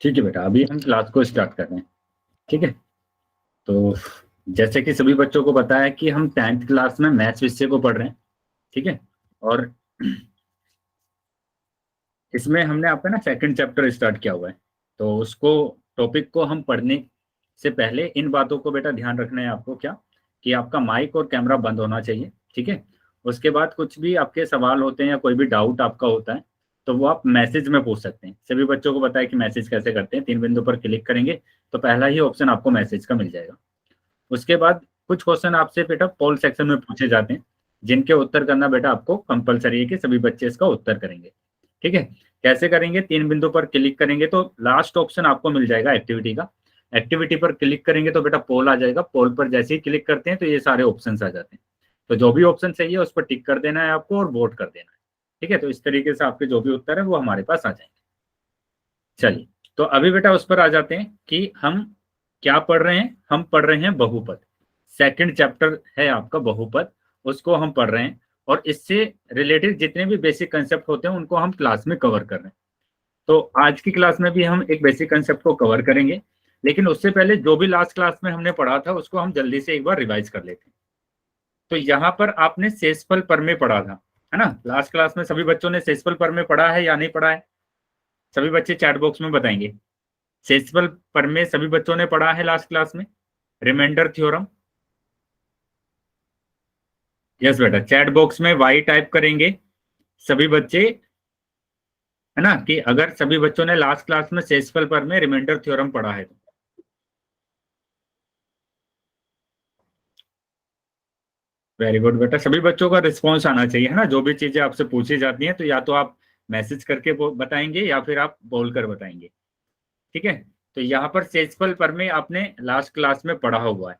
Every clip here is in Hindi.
ठीक है बेटा, अभी हम क्लास को स्टार्ट कर रहे हैं। ठीक है। तो जैसे कि सभी बच्चों को पता है कि हम 10th क्लास में मैथ्स विषय को पढ़ रहे हैं। ठीक है। और इसमें हमने आपका ना सेकंड चैप्टर स्टार्ट किया हुआ है। तो उसको टॉपिक को हम पढ़ने से पहले इन बातों को बेटा ध्यान रखना है आपको, क्या कि आपका माइक और कैमरा बंद होना चाहिए। ठीक है। उसके बाद कुछ भी आपके सवाल होते हैं या कोई भी डाउट आपका होता है तो वो आप मैसेज में पूछ सकते हैं। सभी बच्चों को पता है कि मैसेज कैसे करते हैं, 3 बिंदु पर क्लिक करेंगे तो पहला ही ऑप्शन आपको मैसेज का मिल जाएगा। उसके बाद कुछ क्वेश्चन आपसे बेटा पोल सेक्शन में पूछे जाते हैं, जिनके उत्तर करना बेटा आपको कंपलसरी है कि सभी बच्चे इसका उत्तर करेंगे। ठीक है। कैसे करेंगे? 3 बिंदु पर क्लिक करेंगे तो लास्ट ऑप्शन आपको मिल जाएगा एक्टिविटी का। एक्टिविटी पर क्लिक करेंगे तो बेटा पोल आ जाएगा। पोल पर जैसे ही क्लिक करते हैं तो ये सारे ऑप्शन आ जाते हैं। तो जो भी ऑप्शन सही है उस पर टिक कर देना है आपको और वोट कर देना है। ठीक है। तो इस तरीके से आपके जो भी उत्तर है वो हमारे पास आ जाएंगे। चलिए, तो अभी बेटा उस पर आ जाते हैं कि हम क्या पढ़ रहे हैं। हम पढ़ रहे हैं बहुपद। सेकंड चैप्टर है आपका बहुपद, उसको हम पढ़ रहे हैं। और इससे रिलेटेड जितने भी बेसिक कंसेप्ट होते हैं उनको हम क्लास में कवर कर रहे हैं। तो आज की क्लास में भी हम एक बेसिक कंसेप्ट को कवर करेंगे, लेकिन उससे पहले जो भी लास्ट क्लास में हमने पढ़ा था उसको हम जल्दी से एक बार रिवाइज कर लेते हैं। तो यहाँ पर आपने शेषफल प्रमेय पढ़ा था, है ना? लास्ट क्लास में सभी बच्चों ने शेषफल प्रमेय पढ़ा है या नहीं पढ़ा है? सभी बच्चे चैट बॉक्स में बताएंगे। शेषफल प्रमेय सभी बच्चों ने पढ़ा है लास्ट क्लास में? Reminder theorem. यस बेटा, चैट बॉक्स में वाई टाइप करेंगे सभी बच्चे, है ना? कि अगर सभी बच्चों ने लास्ट क्लास में शेषफल प्रमेय रिमाइंडर थ्योरम पढ़ा है तो। वेरी गुड बेटा, सभी बच्चों का रिस्पॉन्स आना चाहिए, है ना? जो भी चीजें आपसे पूछी जाती हैं तो या तो आप मैसेज करके बताएंगे या फिर आप बोलकर बताएंगे। ठीक है। तो यहाँ पर शेषफल प्रमेय आपने लास्ट क्लास में पढ़ा हुआ है।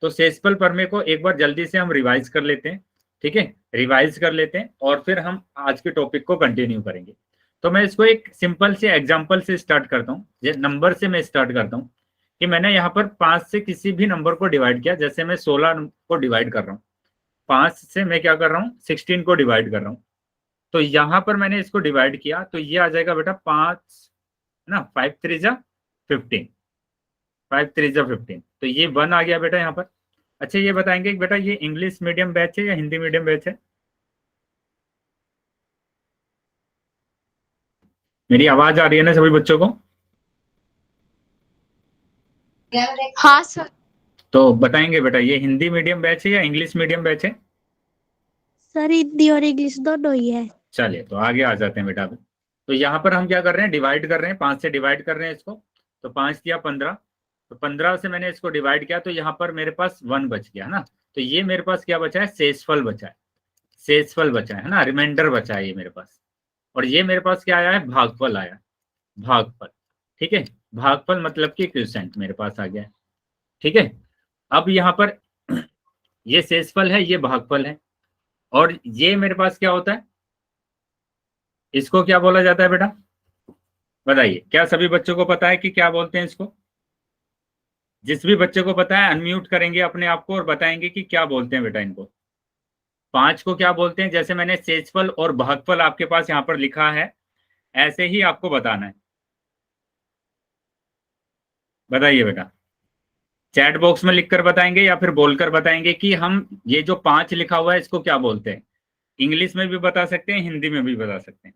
तो शेषफल प्रमेय को एक बार जल्दी से हम रिवाइज कर लेते हैं। ठीक है, रिवाइज कर लेते हैं और फिर हम आज के टॉपिक को कंटिन्यू करेंगे। तो मैं इसको एक सिंपल से एग्जाम्पल से स्टार्ट करता हूँ, नंबर से मैं स्टार्ट करता हूँ कि मैंने यहाँ पर 5 से किसी भी नंबर को डिवाइड किया। जैसे मैं 16 को डिवाइड कर रहा हूँ, 5 से मैं क्या कर रहा हूँ, 16 को डिवाइड कर रहा हूँ। तो यहाँ पर मैंने इसको डिवाइड किया तो ये आ जाएगा बेटा 5, है ना? 5 3 जा 15, 5 3 जा 15। तो ये 1 आ गया बेटा यहाँ पर। अच्छा, ये बताएंगे कि बेटा ये इंग्लिश मीडियम बैच है या हिंदी मीडियम बैच है? मेरी आवाज आ रही है ना सभी बच्चों को? हाँ सर। तो बताएंगे बेटा ये हिंदी मीडियम बैच है या इंग्लिश मीडियम बैच है? सर हिंदी और इंग्लिश दोनों ही है। चलिए, तो आगे आ जाते हैं बेटा अभी। तो यहाँ पर हम क्या कर रहे हैं, डिवाइड कर रहे हैं, 5 से डिवाइड कर रहे हैं इसको। तो 5 दिया 15, तो 15 से मैंने इसको डिवाइड किया तो यहाँ पर मेरे पास 1 बच गया, है ना? तो ये मेरे पास क्या बचा है, शेषफल बचा है। शेषफल बचा है ना, रिमाइंडर बचा है ये मेरे पास। और ये मेरे पास क्या आया है, भागफल आया, भागफल। ठीक है, भागफल मतलब कि क्वोशिएंट मेरे पास आ गया है। ठीक है। अब यहाँ पर ये शेषफल है, ये भागफल है, और ये मेरे पास क्या होता है, इसको क्या बोला जाता है बेटा? बताइए, क्या सभी बच्चों को पता है कि क्या बोलते हैं इसको? जिस भी बच्चे को पता है अनम्यूट करेंगे अपने आप को और बताएंगे कि क्या बोलते हैं बेटा इनको। 5 को क्या बोलते हैं? जैसे मैंने शेषफल और भागफल आपके पास यहाँ पर लिखा है, ऐसे ही आपको बताना है। बताइए बेटा, चैट बॉक्स में लिखकर बताएंगे या फिर बोलकर बताएंगे कि हम ये जो 5 लिखा हुआ है इसको क्या बोलते हैं? इंग्लिश में भी बता सकते हैं, हिंदी में भी बता सकते हैं।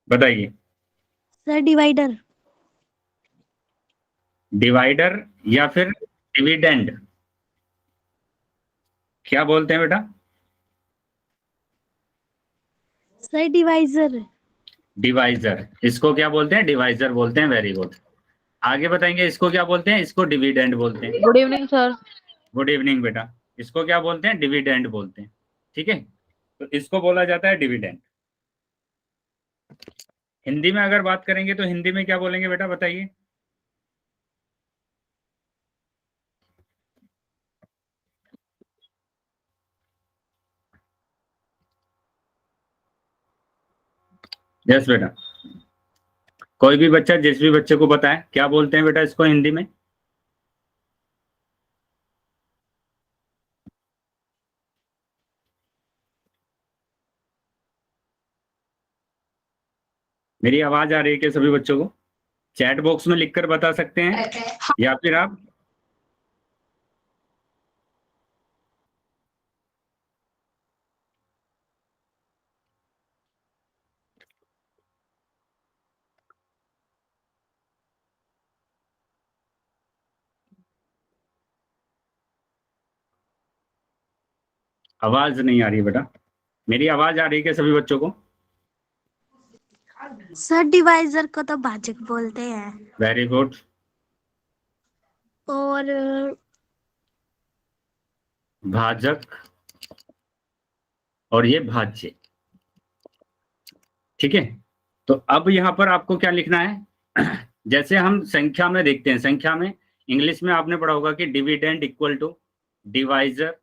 बताइए। Sir divider. डिवाइडर या फिर डिविडेंड, क्या बोलते हैं बेटा? Sir divisor. डिवाइजर, इसको क्या बोलते हैं? डिवाइजर बोलते हैं। Very good. आगे बताएंगे इसको क्या बोलते हैं? इसको डिविडेंड बोलते हैं। Good evening sir. Good evening बेटा। इसको क्या बोलते हैं? डिविडेंड बोलते हैं। ठीक है, तो इसको बोला जाता है डिविडेंड। हिंदी में अगर बात करेंगे तो हिंदी में क्या बोलेंगे बेटा, बताइए। यस बेटा, कोई भी बच्चा जिस भी बच्चे को बताए क्या बोलते हैं बेटा इसको हिंदी में? मेरी आवाज आ रही है क्या सभी बच्चों को? चैट बॉक्स में लिखकर बता सकते हैं या फिर आप आवाज नहीं आ रही है बेटा? मेरी आवाज आ रही है क्या सभी बच्चों को? सर डिवाइजर को तो भाजक बोलते हैं। Very good. और भाजक और ये भाज्य, ठीक है। तो अब यहाँ पर आपको क्या लिखना है? जैसे हम संख्या में देखते हैं, संख्या में इंग्लिश में आपने पढ़ा होगा कि dividend equal to divisor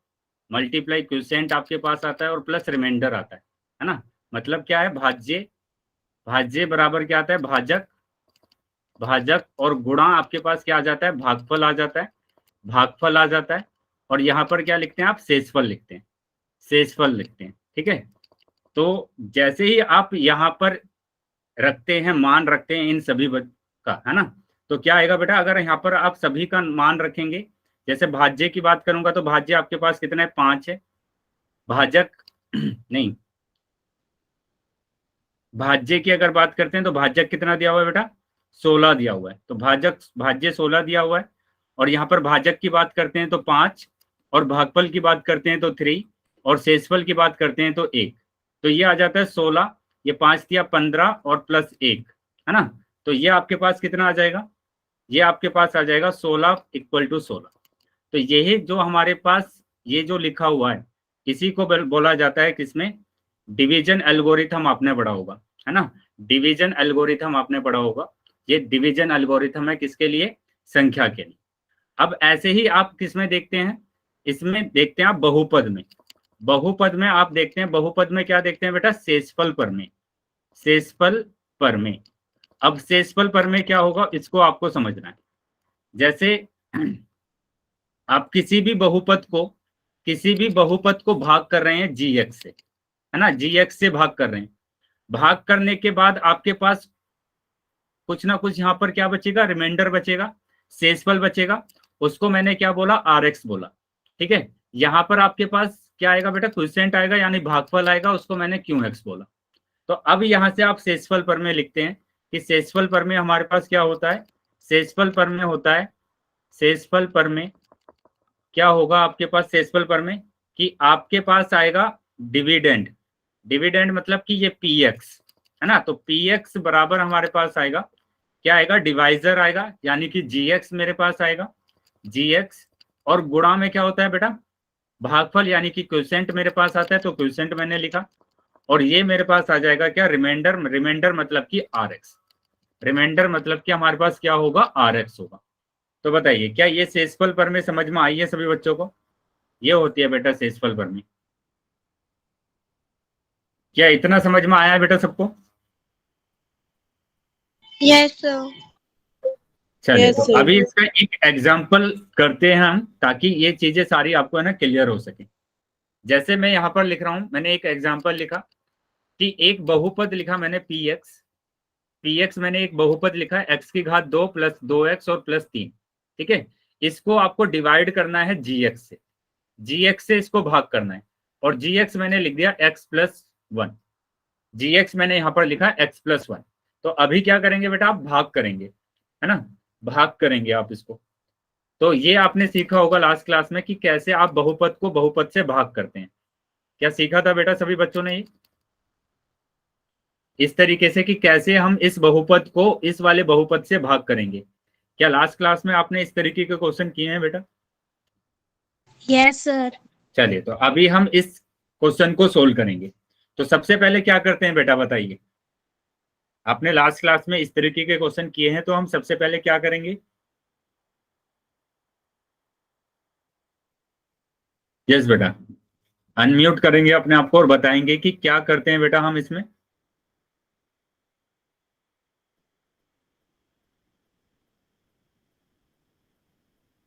multiply quotient आपके पास आता है और प्लस रिमाइंडर आता है ना। मतलब क्या है? भाज्य, भाज्य बराबर क्या आता है? भाजक, भाजक और गुणा आपके पास क्या आ जाता है? भागफल आ जाता है, भागफल आ जाता है। और यहाँ पर क्या लिखते हैं आप? शेषफल लिखते हैं, शेषफल लिखते हैं, ठीक है। तो जैसे ही आप यहाँ पर रखते हैं, मान रखते हैं इन सभी का, है ना, तो क्या आएगा बेटा? अगर यहाँ पर आप सभी का मान रखेंगे, जैसे भाज्य की बात करूंगा तो भाज्य आपके पास कितना है? 5 है। भाजक नहीं, भाज्य की अगर बात करते हैं तो भाजक कितना दिया हुआ है बेटा? 16 दिया हुआ है। तो भाजक, भाज्य 16 दिया हुआ है। और यहाँ पर भाजक की बात करते हैं तो 5, और भागफल की बात करते हैं तो 3, और शेषफल की बात करते हैं तो 1। तो ये आ जाता है 16, ये 5 दिया 15 और प्लस 1, है ना। तो ये आपके पास कितना आ जाएगा? ये आपके पास आ जाएगा 16 इक्वल टू 16। तो यही जो हमारे पास ये जो लिखा हुआ है, इसी को बोला जाता है किसमें? डिवीजन एल्गोरिथम आपने पढ़ा होगा, है ना। डिवीजन एल्गोरिथम आपने पढ़ा होगा। ये डिवीजन एल्गोरिथम है किसके लिए? संख्या के लिए। अब ऐसे ही आप किसमें देखते हैं? इसमें देखते हैं आप बहुपद में। बहुपद में आप देखते हैं, बहुपद में क्या देखते हैं बेटा? शेषफल परमेय, शेषफल परमेय। अब शेषफल परमेय क्या होगा, इसको आपको समझना है। जैसे आप किसी भी बहुपद को, किसी भी बहुपद को भाग कर रहे हैं gx से, है ना, gx से भाग कर रहे हैं। भाग करने के बाद आपके पास कुछ ना कुछ यहाँ पर क्या बचेगा? रिमाइंडर बचेगा, शेषफल बचेगा। उसको मैंने क्या बोला? rx बोला, ठीक है। यहाँ पर आपके पास क्या आएगा बेटा? क्वोशिएंट आएगा, यानी भागफल आएगा, उसको मैंने qx बोला। तो अब यहाँ से आप शेषफल परमेय लिखते हैं कि शेषफल परमेय हमारे पास क्या होता है? शेषफल परमेय होता है, शेषफल परमेय क्या होगा आपके पास? शेषफल परमेय कि आपके पास आएगा डिविडेंड, डिविडेंड मतलब कि ये px, है ना। तो px बराबर हमारे पास आएगा, क्या आएगा? डिवाइजर आएगा, यानी कि gx मेरे पास आएगा, gx। और गुणा में क्या होता है बेटा? भागफल, यानी कि क्वोशिएंट मेरे पास आता है, तो क्वोशिएंट मैंने लिखा। और ये मेरे पास आ जाएगा क्या? रिमाइंडर, रिमाइंडर मतलब कि rx, रिमाइंडर मतलब कि हमारे पास क्या होगा? rx होगा। तो बताइए क्या ये शेषफल परमेय समझ में आई है सभी बच्चों को? ये होती है बेटा शेषफल परमेय। क्या इतना समझ में आया है बेटा सबको? Yes sir. चलिए, यस तो सर। अभी इसका एक एग्जाम्पल करते हैं हम, ताकि ये चीजें सारी आपको है ना क्लियर हो सके। जैसे मैं यहाँ पर लिख रहा हूं, मैंने एक एग्जाम्पल लिखा कि एक बहुपद लिखा मैंने px, px मैंने एक बहुपद लिखा है x की घात 2 प्लस 2x और प्लस 3, ठीक है। इसको आपको डिवाइड करना है gx से, gx से इसको भाग करना है। और gx मैंने लिख दिया x प्लस 1, gx मैंने यहाँ पर लिखा x प्लस 1। तो अभी क्या करेंगे बेटा? आप भाग करेंगे, है ना, भाग करेंगे आप इसको। तो ये आपने सीखा होगा लास्ट क्लास में कि कैसे आप बहुपद को बहुपद से भाग करते हैं। क्या सीखा था बेटा सभी बच्चों ने? इस तरीके से कि कैसे हम इस बहुपद को इस वाले बहुपद से भाग करेंगे। क्या लास्ट क्लास में आपने इस तरीके के क्वेश्चन किए हैं बेटा? Yes sir. चलिए, तो अभी हम इस क्वेश्चन को सोल्व करेंगे। तो सबसे पहले क्या करते हैं बेटा बताइए? आपने लास्ट क्लास में इस तरीके के क्वेश्चन किए हैं, तो हम सबसे पहले क्या करेंगे? यस बेटा, अनम्यूट करेंगे अपने आप को और बताएंगे कि क्या करते हैं बेटा हम इसमें।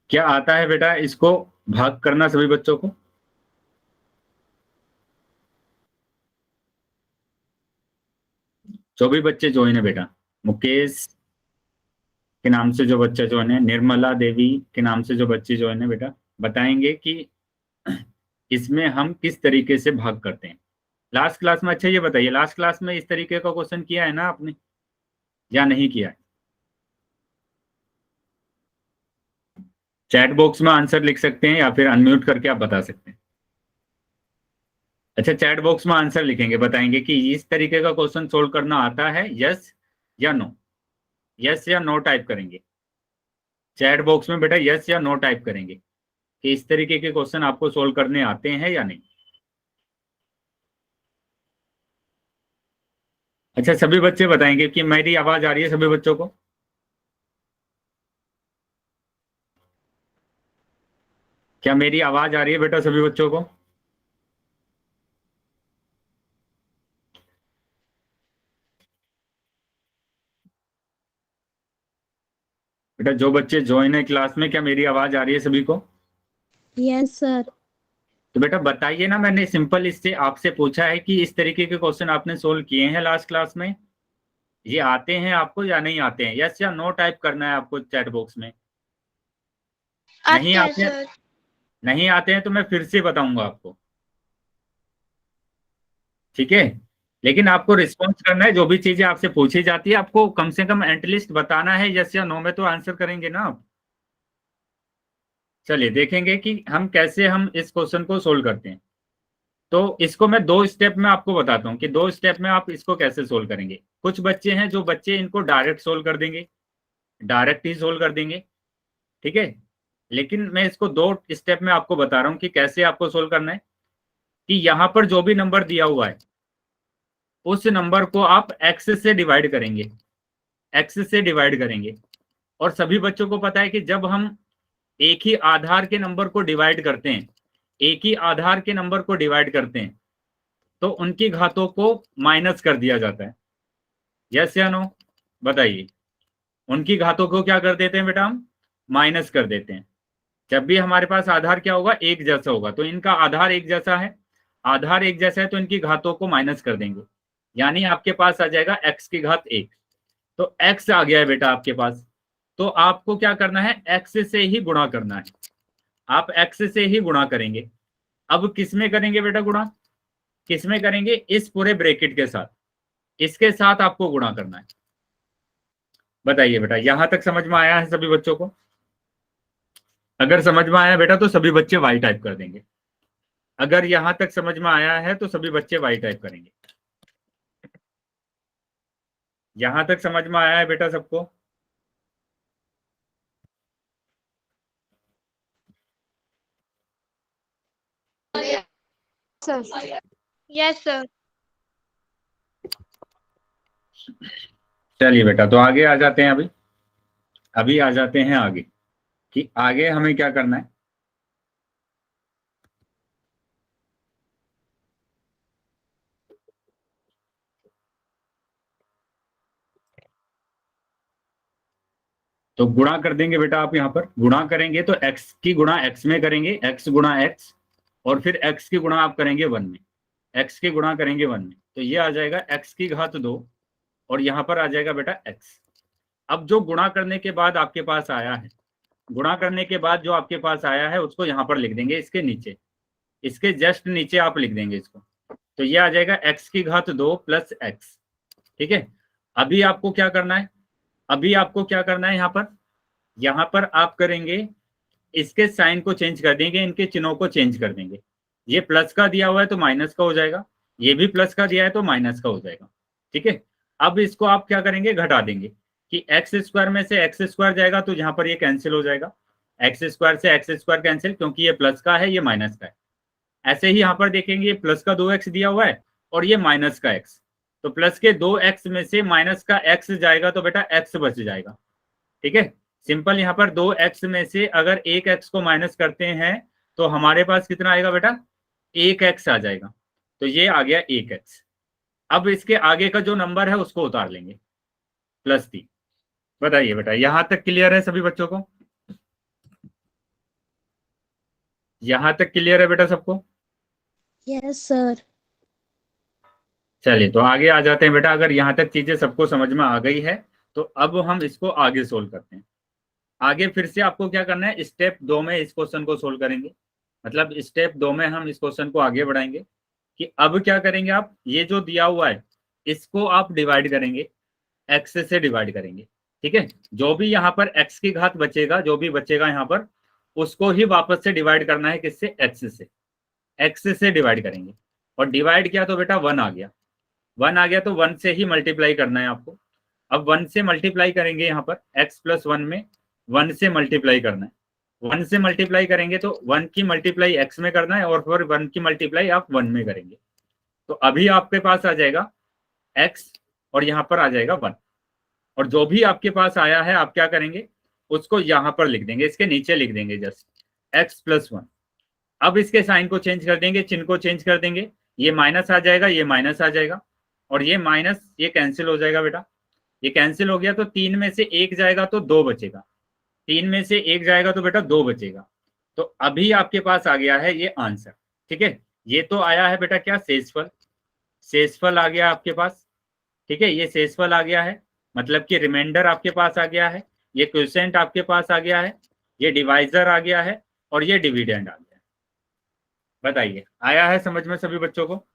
क्या आता है बेटा इसको भाग करना सभी बच्चों को? जो भी बच्चे ज्वाइन है बेटा, मुकेश के नाम से जो बच्चा ज्वाइन है, निर्मला देवी के नाम से जो बच्चे ज्वाइन है बेटा, बताएंगे कि इसमें हम किस तरीके से भाग करते हैं। लास्ट क्लास में, अच्छा ये बताइए, लास्ट क्लास में इस तरीके का क्वेश्चन किया है ना आपने या नहीं किया है? चैट बॉक्स में आंसर लिख सकते हैं या फिर अनम्यूट करके आप बता सकते हैं। अच्छा, चैट बॉक्स में आंसर लिखेंगे, बताएंगे कि इस तरीके का क्वेश्चन सोल्व करना आता है, यस या नो। यस या नो टाइप करेंगे चैट बॉक्स में बेटा, यस या नो टाइप करेंगे कि इस तरीके के क्वेश्चन आपको सोल्व करने आते हैं या नहीं। अच्छा, सभी बच्चे बताएंगे कि मेरी आवाज आ रही है सभी बच्चों को? क्या मेरी आवाज आ रही है बेटा सभी बच्चों को? बेटा जो बच्चे ज्वाइन है क्लास में, क्या मेरी आवाज आ रही है सभी को? Yes sir. तो बेटा बताइए ना, मैंने सिंपल इससे आपसे पूछा है कि इस तरीके के क्वेश्चन आपने सोल्व किए हैं लास्ट क्लास में, ये आते हैं आपको या नहीं आते हैं? यस या नो टाइप करना है आपको चैट बॉक्स में। नहीं आते हैं आते हैं? सर। नहीं आते हैं तो मैं फिर से बताऊंगा आपको, ठीक है? लेकिन आपको रिस्पॉन्स करना है, जो भी चीजें आपसे पूछी जाती है आपको कम से कम एटलीस्ट बताना है, यस या नो में तो आंसर करेंगे ना आप। चलिए देखेंगे कि हम इस क्वेश्चन को सोल्व करते हैं। तो इसको मैं दो स्टेप में आपको बताता हूँ कि दो स्टेप में आप इसको कैसे सोल्व करेंगे। कुछ बच्चे हैं जो बच्चे इनको डायरेक्ट सोल्व कर देंगे, डायरेक्ट ही सोल्व कर देंगे, ठीक है? लेकिन मैं इसको दो स्टेप में आपको बता रहा हूँ कि कैसे आपको सोल्व करना है। कि यहाँ पर जो भी नंबर दिया हुआ है उस नंबर को आप एक्स से डिवाइड करेंगे, एक्स से डिवाइड करेंगे। और सभी बच्चों को पता है कि जब हम एक ही आधार के नंबर को डिवाइड करते हैं, एक ही आधार के नंबर को डिवाइड करते हैं तो उनकी घातों को माइनस कर दिया जाता है। यस या नो बताइए? उनकी घातों को क्या कर देते हैं बेटा हम? माइनस कर देते हैं। जब भी हमारे पास आधार क्या होगा? एक जैसा होगा। तो इनका आधार एक जैसा है, आधार एक जैसा है तो इनकी घातों को माइनस कर देंगे, यानी आपके पास आ जाएगा एक्स की घात एक। तो एक्स आ गया है बेटा आपके पास। तो आपको क्या करना है? एक्स से ही गुणा करना है। आप एक्स से ही गुणा करेंगे। अब किसमें करेंगे बेटा गुणा? किसमें करेंगे? इस पूरे ब्रैकेट के साथ, इसके साथ आपको गुणा करना है। बताइए बेटा, यहां तक समझ में आया है सभी बच्चों को? अगर समझ में आया बेटा तो सभी बच्चे वाई टाइप कर देंगे। अगर यहां तक समझ में आया है तो सभी बच्चे वाई टाइप करेंगे। यहां तक समझ में आया है बेटा सबको? Sir yes sir. चलिए बेटा, तो आगे आ जाते हैं। अभी अभी आ जाते हैं आगे कि आगे हमें क्या करना है। तो गुणा कर देंगे बेटा, आप यहां पर गुणा करेंगे तो x की गुणा x में करेंगे, x गुणा x, और फिर x की गुणा आप करेंगे 1 में, x की गुणा करेंगे 1 में। तो ये आ जाएगा x की घात 2 और यहां पर आ जाएगा बेटा x। अब जो गुणा करने के बाद आपके पास आया है, गुणा करने के बाद जो आपके पास आया है उसको यहां पर लिख देंगे, इसके नीचे, इसके जस्ट नीचे आप लिख देंगे इसको। तो ये आ जाएगा x की घात 2 प्लस x, ठीक है? अभी आपको क्या करना है? अभी आपको क्या करना है? यहां पर आप करेंगे, इसके साइन को चेंज कर देंगे, इनके चिन्हों को चेंज कर देंगे। ये प्लस का दिया हुआ है तो माइनस का हो जाएगा, ये भी प्लस का दिया है तो माइनस का हो जाएगा, ठीक है? अब इसको आप क्या करेंगे? घटा देंगे कि एक्स स्क्वायर में से एक्स स्क्वायर जाएगा तो यहाँ पर ये कैंसिल हो जाएगा, एक्स स्क्वायर से एक्स स्क्वायर कैंसिल, क्योंकि ये प्लस का है ये माइनस का है। ऐसे ही यहाँ पर देखेंगे प्लस का 2x दिया हुआ है और ये माइनस का x, तो प्लस के 2x में से माइनस का x जाएगा तो बेटा x बच जाएगा, ठीक है? सिंपल। यहाँ पर 2x में से अगर एक x को माइनस करते हैं तो हमारे पास कितना आएगा बेटा? 1x आ जाएगा। तो ये आ गया 1x। अब इसके आगे का जो नंबर है उसको उतार लेंगे, +3। बताइए बेटा, यहां तक क्लियर है सभी बच्चों को? यहां तक क्लियर है बेटा सबको? Yes sir. चलिए तो आगे आ जाते हैं बेटा। अगर यहाँ तक चीजें सबको समझ में आ गई है तो अब हम इसको आगे सोल्व करते हैं। आगे फिर से आपको क्या करना है, स्टेप 2 में इस क्वेश्चन को सोल्व करेंगे। मतलब स्टेप 2 में हम इस क्वेश्चन को आगे बढ़ाएंगे कि अब क्या करेंगे, आप ये जो दिया हुआ है इसको आप डिवाइड करेंगे, एक्स से डिवाइड करेंगे। ठीक है, जो भी यहाँ पर एक्स की घात बचेगा, जो भी बचेगा यहाँ पर, उसको ही वापस से डिवाइड करना है। किससे? एक्स से। एक्स से डिवाइड करेंगे और डिवाइड किया तो बेटा 1 आ गया। 1 आ गया तो 1 से ही मल्टीप्लाई करना है आपको। अब 1 से मल्टीप्लाई करेंगे, यहाँ पर x प्लस 1 में 1 से मल्टीप्लाई करना है। 1 से मल्टीप्लाई करेंगे तो 1 की मल्टीप्लाई x में करना है और फिर 1 की मल्टीप्लाई आप 1 में करेंगे। तो अभी आपके पास आ जाएगा x और यहाँ पर आ जाएगा 1। और जो भी आपके पास आया है आप क्या करेंगे, उसको यहाँ पर लिख देंगे, इसके नीचे लिख देंगे जस्ट x प्लस 1। अब इसके साइन को चेंज कर देंगे, चिन्ह को चेंज कर देंगे, ये माइनस आ जाएगा, ये माइनस आ जाएगा और ये माइनस ये कैंसिल हो जाएगा बेटा। ये कैंसिल हो गया तो 3 में से 1 जाएगा तो 2 बचेगा। 3 में से 1 जाएगा तो बेटा 2 बचेगा। तो अभी आपके पास आ गया है ये आंसर। ठीक है, ये तो आया है बेटा क्या, शेषफल। शेषफल आ गया आपके पास। ठीक है, ये शेषफल आ गया है, मतलब कि रिमाइंडर आपके पास आ गया है, ये क्वोशिएंट आपके पास आ गया है, ये डिवाइजर आ गया है और ये डिविडेंड आ गया है। बताइए आया है समझ में सभी बच्चों को?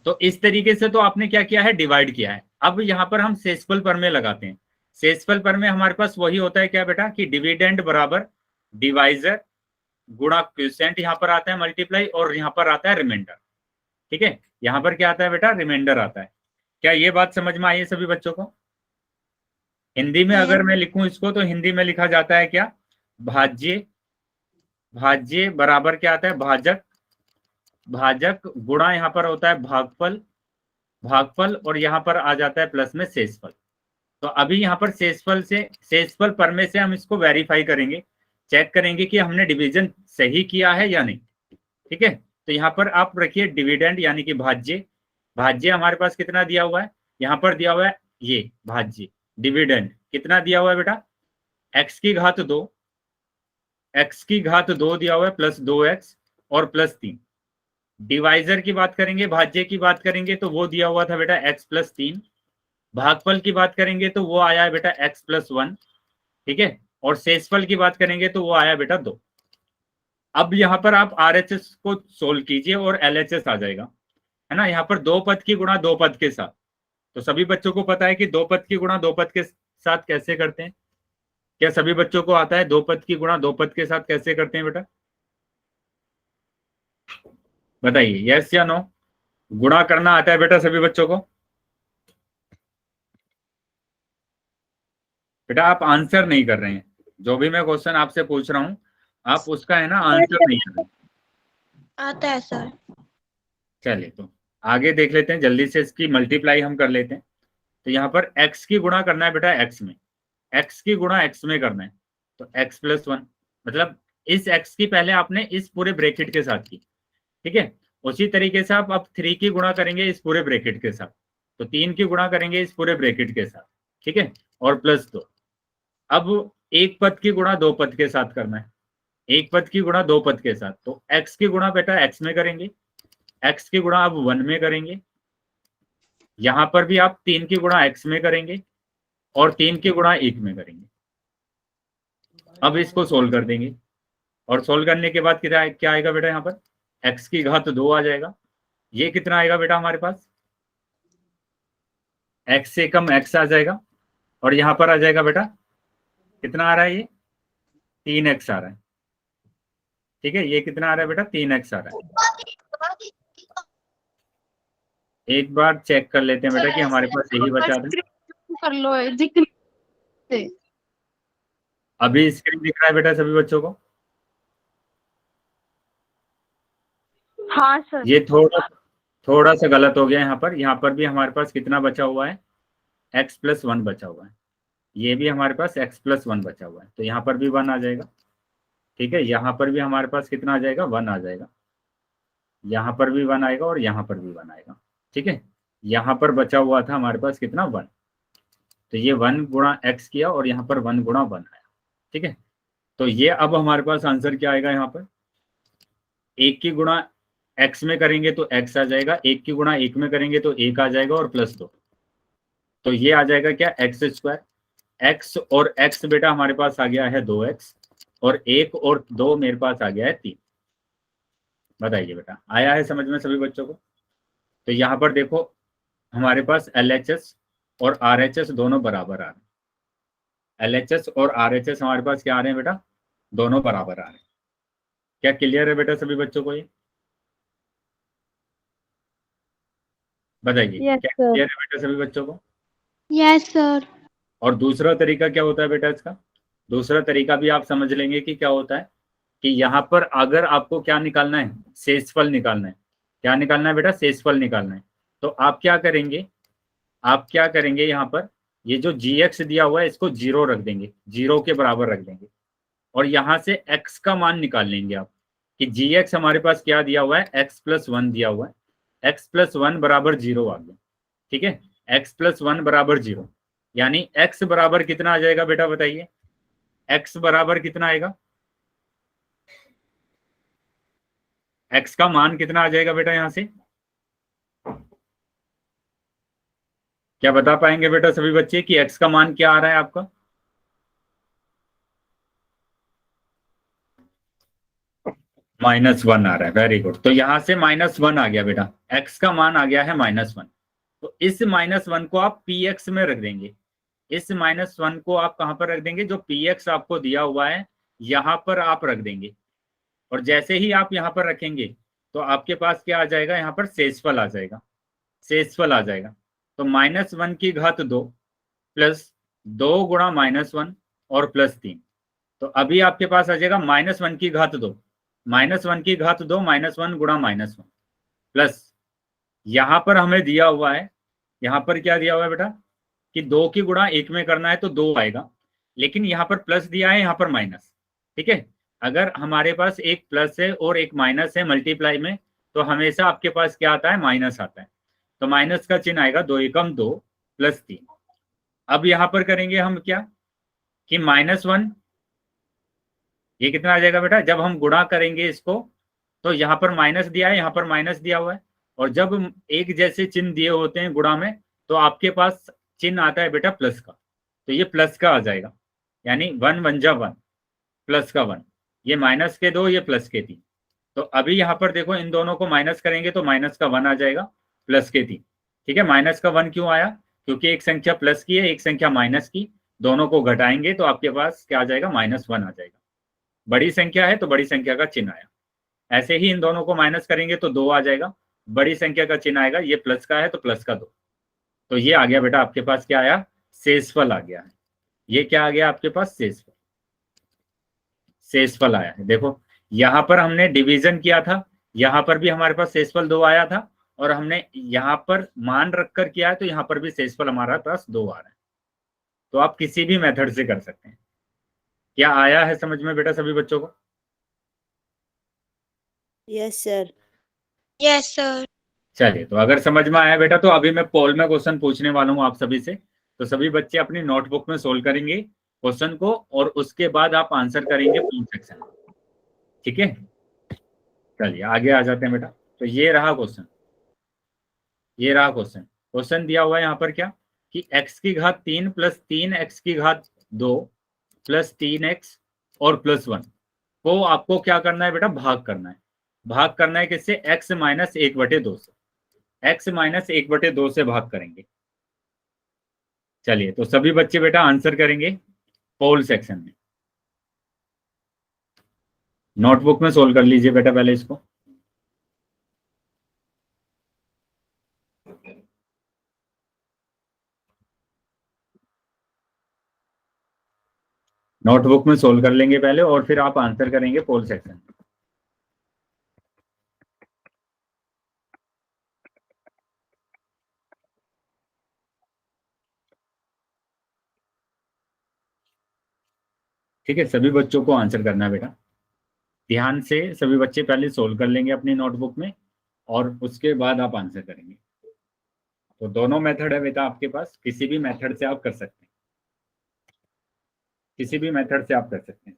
तो इस तरीके से तो आपने क्या किया है, डिवाइड किया है। अब यहाँ पर हम शेषफल प्रमेय लगाते हैं। शेषफल प्रमेय हमारे पास वही होता है क्या बेटा, कि डिविडेंड बराबर डिवाइजर गुणा क्वोशिएंट, यहाँ पर आता है मल्टीप्लाई और यहाँ पर आता है रिमाइंडर। ठीक है, यहाँ पर क्या आता है बेटा, रिमाइंडर आता है। क्या ये बात समझ में आई है सभी बच्चों को? हिंदी में अगर मैं लिखूं इसको तो हिंदी में लिखा जाता है क्या, भाज्य। भाज्य बराबर क्या आता है, भाजक। भाजक गुणा यहाँ पर होता है भागफल। भागफल और यहाँ पर आ जाता है प्लस में शेषफल। तो अभी यहाँ पर शेषफल से, शेषफल प्रमेय से हम इसको वेरीफाई करेंगे, चेक करेंगे कि हमने डिवीजन सही किया है या नहीं। ठीक है, तो यहाँ पर आप रखिए डिविडेंड यानी कि भाज्य। भाज्य हमारे पास कितना दिया हुआ है, यहाँ पर दिया हुआ है ये भाज्य। डिविडेंड कितना दिया हुआ है बेटा, x की घात 2, x की घात 2 दिया हुआ है प्लस 2x और प्लस 3। डिवाइजर की बात करेंगे, भाज्य की बात करेंगे तो वो दिया हुआ था बेटा x प्लस 3। भागफल की बात करेंगे तो वो आया है बेटा x प्लस 1। ठीक है, और शेषफल की बात करेंगे तो वो आया बेटा 2। अब यहाँ पर आप RHS को सोल्व कीजिए और LHS आ जाएगा, है ना। यहाँ पर 2 पद की गुणा 2 पद के साथ, तो सभी बच्चों को पता है कि 2 पद की गुणा 2 पद के साथ कैसे करते हैं। क्या सभी बच्चों को आता है 2 पद की गुणा 2 पद के साथ कैसे करते हैं बेटा? बताइए यस या नो। गुणा करना आता है बेटा सभी बच्चों को? बेटा आप आंसर नहीं कर रहे हैं, जो भी मैं क्वेश्चन आपसे पूछ रहा हूं आप उसका है ना आंसर नहीं कर रहे। आता है सर। चलिए तो आगे देख लेते हैं, जल्दी से इसकी मल्टीप्लाई हम कर लेते हैं। तो यहाँ पर x की गुणा करना है बेटा x में, x की गुणा x में करना है। तो x प्लस 1, मतलब इस x की पहले आपने इस पूरे ब्रैकेट के साथ की। ठीक है, उसी तरीके से आप अब 3 की गुणा करेंगे इस पूरे ब्रैकेट के साथ, तो 3 की गुणा करेंगे इस पूरे ब्रैकेट के साथ। ठीक है, और प्लस 2। अब एक पद की गुणा 2 पद के साथ करना है, एक पद की गुणा 2 पद के साथ। तो x की गुणा बेटा x में करेंगे, x की गुणा अब 1 में करेंगे। यहां पर भी आप 3 की गुणा x में करेंगे और 3 की गुणा 1 में करेंगे। अब इसको सोल्व कर देंगे और सोल्व करने के बाद क्या आएगा बेटा, यहाँ पर x की घात 2 आ जाएगा। ये कितना आएगा बेटा हमारे पास, x से कम x आ जाएगा और यहाँ पर आ जाएगा बेटा कितना आ रहा है, ये 3x आ रहा है। ठीक है, ये कितना आ रहा है बेटा, 3x आ रहा है। एक बार चेक कर लेते हैं बेटा कि हमारे पास यही बचा था। कर लो अभी स्क्रीन दिख रहा है बेटा सभी बच्चों को? हाँ सर। ये थोड़ा सा गलत हो गया यहाँ पर भी हमारे पास कितना बचा हुआ है, x प्लस 1 बचा हुआ है। ये भी हमारे पास x प्लस 1 बचा हुआ है, तो यहाँ पर भी 1 आ जाएगा। ठीक है, यहाँ पर भी हमारे पास कितना आ जाएगा, 1 आ जाएगा। यहाँ पर भी 1 आएगा और यहाँ पर भी 1 आएगा। ठीक है, यहाँ पर बचा हुआ था हमारे पास कितना, 1। तो ये 1 गुणा x किया और यहाँ पर 1 गुणा 1 आया। ठीक है, तो ये अब हमारे पास आंसर क्या आएगा, यहाँ पर 1 की गुणा एक्स में करेंगे तो एक्स आ जाएगा, 1 की गुणा 1 में करेंगे तो 1 आ जाएगा और प्लस 2, तो ये आ जाएगा क्या, एक्स स्क्वायर। एक्स और एक्स बेटा हमारे पास आ गया है 2x, और 1 और 2 मेरे पास आ गया है 3। बताइए बेटा, आया है समझ में सभी बच्चों को? तो यहाँ पर देखो हमारे पास LHS और RHS दोनों बराबर आ रहे हैं। LHS और RHS हमारे पास क्या आ रहे हैं बेटा, दोनों बराबर आ रहे हैं। क्या क्लियर है बेटा सभी बच्चों को? ये बताइए, यस क्या सर। क्लियर है बेटा सभी बच्चों को? Yes sir. और दूसरा तरीका क्या होता है बेटा इसका? दूसरा तरीका भी आप समझ लेंगे कि क्या होता है, कि यहाँ पर अगर आपको क्या निकालना है, शेषफल निकालना है। क्या निकालना है बेटा, शेषफल निकालना है। तो आप क्या करेंगे, आप क्या करेंगे, यहाँ पर ये जो gx दिया हुआ है इसको 0 रख देंगे, 0 के बराबर रख देंगे, और यहाँ से x का मान निकाल लेंगे आप, कि gx हमारे पास क्या दिया हुआ है, x+1 दिया हुआ है, x+1 बराबर 0 आ गया। ठीक है, x+1 बराबर 0, यानी x बराबर कितना आ जाएगा बेटा, बताइए x बराबर कितना आएगा, x का मान कितना आ जाएगा बेटा यहां से? क्या बता पाएंगे बेटा सभी बच्चे कि x का मान क्या आ रहा है आपका? -1 आ रहा है, वेरी गुड। तो यहां से -1 आ गया बेटा, x का मान आ गया है -1। तो इस -1 को आप px में रख देंगे। इस -1 को आप कहां पर रख देंगे, जो px आपको दिया हुआ है यहां पर आप रख देंगे। और जैसे ही आप यहां पर रखेंगे तो आपके पास क्या आ जाएगा, यहाँ पर शेषफल आ जाएगा, शेषफल आ जाएगा। तो -1 की घात 2 प्लस 2 गुणा -1 और प्लस 3। तो अभी आपके पास आ जाएगा -1 की घात 2, -1 की घात 2 -1 गुणा -1 प्लस, यहां पर हमें दिया हुआ है, यहां पर क्या दिया हुआ है बेटा, कि 2 की गुणा 1 में करना है तो 2 आएगा, लेकिन यहाँ पर प्लस दिया है, यहाँ पर माइनस। ठीक है, अगर हमारे पास एक प्लस है और एक माइनस है मल्टीप्लाई में, तो हमेशा आपके पास क्या आता है, माइनस आता है। तो माइनस का चिन्ह आएगा, 2 एकम 2 प्लस 3। अब यहाँ पर करेंगे हम क्या, कि -1, ये कितना आ जाएगा बेटा, जब हम गुणा करेंगे इसको तो यहाँ पर माइनस दिया है, यहाँ पर माइनस दिया हुआ है, और जब एक जैसे चिन्ह दिए होते हैं गुणा में तो आपके पास चिन्ह आता है बेटा प्लस का, तो ये प्लस का आ जाएगा, यानी 1 1 जा 1, प्लस का 1, ये माइनस के 2, ये प्लस के 3। तो अभी यहाँ पर देखो इन दोनों को माइनस करेंगे तो माइनस का 1 आ जाएगा, प्लस के 3। ठीक है, माइनस का 1 क्यों आया, क्योंकि एक संख्या प्लस की है, एक संख्या माइनस की, दोनों को घटाएंगे तो आपके पास क्या आ जाएगा, -1 आ जाएगा। बड़ी संख्या है तो बड़ी संख्या का चिन्ह आया, ऐसे ही इन दोनों को माइनस करेंगे तो 2 आ जाएगा, बड़ी संख्या का चिन्ह आएगा, ये प्लस का है तो प्लस का 2। तो ये आ गया बेटा आपके पास, क्या आया, शेषफल आ गया है। ये क्या आ गया आपके पास, शेषफल, शेषफल आया है। देखो यहां पर हमने डिवीजन किया था, यहां पर भी हमारे पास शेषफल 2 आया था, और हमने यहां पर मान रखकर किया है तो यहां पर भी शेषफल हमारा पास 2 आ रहा है। तो आप किसी भी मेथड से कर सकते हैं। क्या आया है समझ में बेटा सभी बच्चों को? Yes sir. Yes sir. चलिए, तो अगर समझ में आया बेटा तो अभी मैं पोल में क्वेश्चन पूछने वाला हूं आप सभी से, तो सभी बच्चे अपनी नोटबुक में सोल्व करेंगे क्वेश्चन को, और उसके बाद आप आंसर करेंगे पूर्ण सेक्शन। ठीक है, चलिए आगे आ जाते हैं बेटा। तो ये रहा क्वेश्चन, ये रहा क्वेश्चन। क्वेश्चन दिया हुआ है यहाँ पर क्या, कि x की घात 3 प्लस 3x की घात 2 प्लस 3x और प्लस 1 को आपको क्या करना है बेटा, भाग करना है। भाग करना है किससे, x माइनस 1/2 से, x माइनस 1/2 से भाग करेंगे। चलिए, तो सभी बच्चे बेटा आंसर करेंगे पोल सेक्शन में। नोटबुक में सोल्व कर लीजिए बेटा पहले इसको। नोटबुक में सोल्व कर लेंगे पहले, और फिर आप आंसर करेंगे पोल सेक्शन में। ठीक है, सभी बच्चों को आंसर करना है बेटा, ध्यान से सभी बच्चे पहले सोल्व कर लेंगे अपनी नोटबुक में, और उसके बाद आप आंसर करेंगे। तो दोनों मेथड है बेटा आपके पास, किसी भी मेथड से आप कर सकते हैं, किसी भी मेथड से आप कर सकते हैं।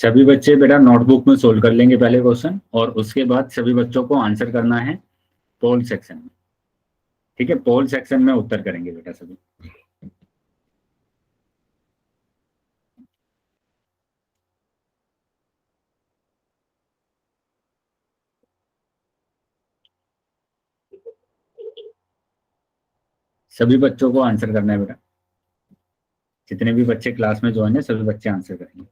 सभी बच्चे बेटा नोटबुक में सोल्व कर लेंगे पहले क्वेश्चन, और उसके बाद सभी बच्चों को आंसर करना है पोल सेक्शन में। ठीक है, पोल सेक्शन में उत्तर करेंगे बेटा सभी। सभी बच्चों को आंसर करना है बेटा, जितने भी बच्चे क्लास में ज्वाइन है सभी बच्चे आंसर करेंगे।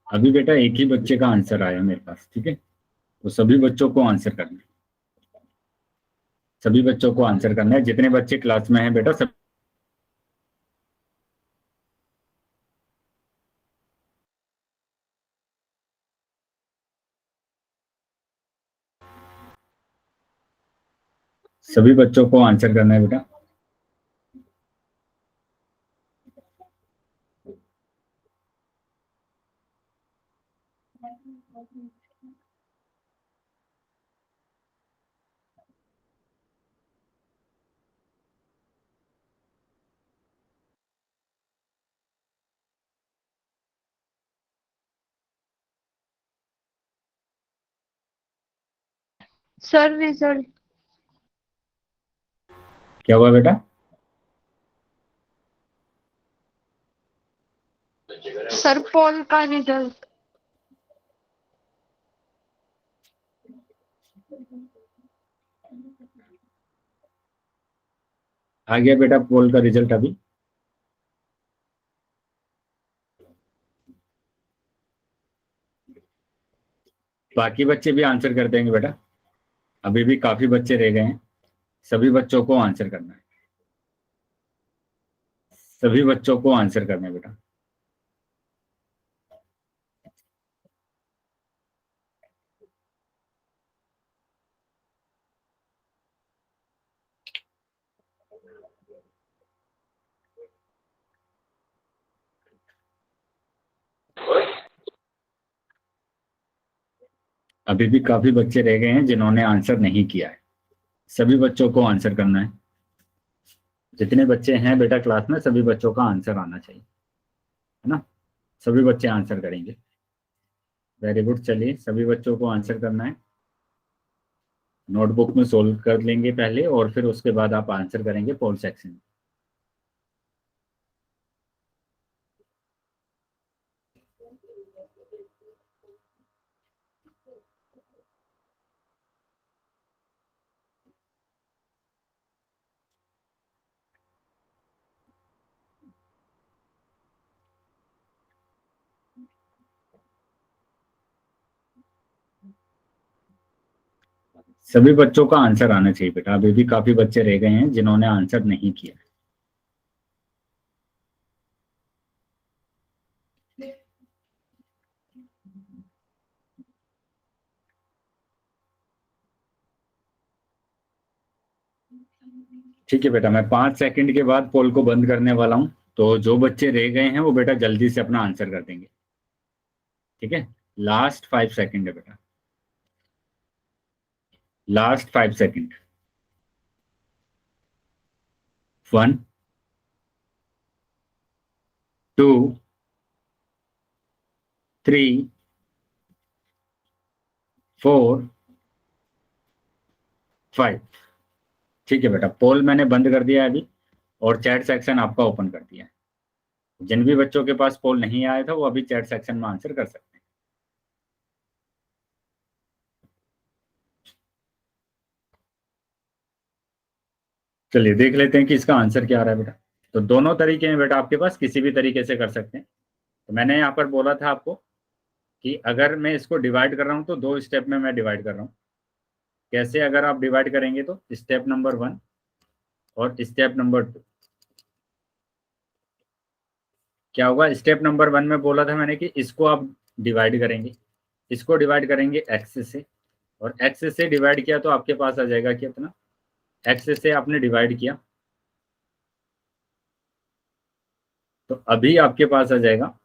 अभी बेटा एक ही बच्चे का आंसर आया मेरे पास, ठीक है, तो सभी बच्चों को आंसर करना है। सभी बच्चों को आंसर करना है, जितने बच्चे क्लास में हैं बेटा सब। सभी बच्चों को आंसर करना है बेटा। Sir result. क्या हुआ बेटा? सर पोल का रिजल्ट। आ गया बेटा पोल का रिजल्ट अभी। बाकी बच्चे भी आंसर कर देंगे बेटा, अभी भी काफी बच्चे रह गए हैं। सभी बच्चों को आंसर करना है, सभी बच्चों को आंसर करना है बेटा। अभी भी काफी बच्चे रह गए हैं जिन्होंने आंसर नहीं किया है, सभी बच्चों को आंसर करना है। जितने बच्चे हैं बेटा क्लास में सभी बच्चों का आंसर आना चाहिए, है ना? सभी बच्चे आंसर करेंगे। वेरी गुड, चलिए सभी बच्चों को आंसर करना है। नोटबुक में सोल्व कर लेंगे पहले और फिर उसके बाद आप आंसर करेंगे पोल सेक्शन में। सभी बच्चों का आंसर आना चाहिए बेटा, अभी भी काफी बच्चे रह गए हैं जिन्होंने आंसर नहीं किया। ठीक है बेटा, मैं 5 सेकंड के बाद पोल को बंद करने वाला हूं, तो जो बच्चे रह गए हैं वो बेटा जल्दी से अपना आंसर कर देंगे। ठीक है, लास्ट 5 सेकंड है बेटा, लास्ट 5 सेकंड। 1, 2, 3, 4, 5। ठीक है बेटा, पोल मैंने बंद कर दिया है अभी, और चैट सेक्शन आपका ओपन कर दिया है। जिन भी बच्चों के पास पोल नहीं आया था वो अभी चैट सेक्शन में आंसर कर सकते हैं। चलिए देख लेते हैं कि इसका आंसर क्या आ रहा है बेटा। तो दोनों तरीके हैं बेटा आपके पास, किसी भी तरीके से कर सकते हैं। तो मैंने यहाँ पर बोला था आपको कि अगर मैं इसको डिवाइड कर रहा हूँ तो 2 स्टेप में मैं डिवाइड कर रहा हूँ। कैसे अगर आप डिवाइड करेंगे तो स्टेप नंबर 1 और स्टेप नंबर 2। क्या होगा, स्टेप नंबर 1 में बोला था मैंने कि इसको आप डिवाइड करेंगे, इसको डिवाइड करेंगे x से, और x से डिवाइड किया तो आपके पास आ जाएगा कितना, x से आपने डिवाइड किया तो अभी आपके पास आ जाएगा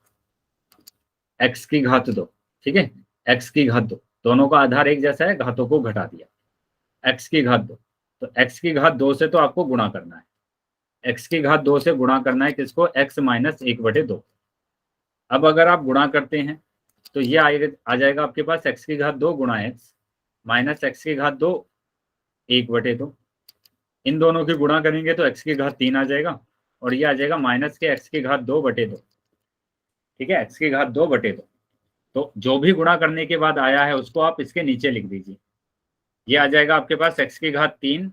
x की घात 2। ठीक है, x की घात 2, दोनों का आधार एक जैसा है, घातों को घटा दिया, x की घात 2। तो x की घात 2 से तो आपको गुणा करना है, x की घात 2 से गुणा करना है किसको, x माइनस 1/2। अब अगर आप गुणा करते हैं तो ये आ जाएगा आपके पास x की घात 2 गुणा x माइनस x की घात 2 1/2। इन दोनों की गुणा करेंगे तो x की घात 3 आ जाएगा, और ये आ जाएगा माइनस के x की घात 2/2। ठीक है, x की घात 2/2। तो जो भी गुणा करने के बाद आया है उसको आप इसके नीचे लिख दीजिए। ये आ जाएगा आपके पास x की घात 3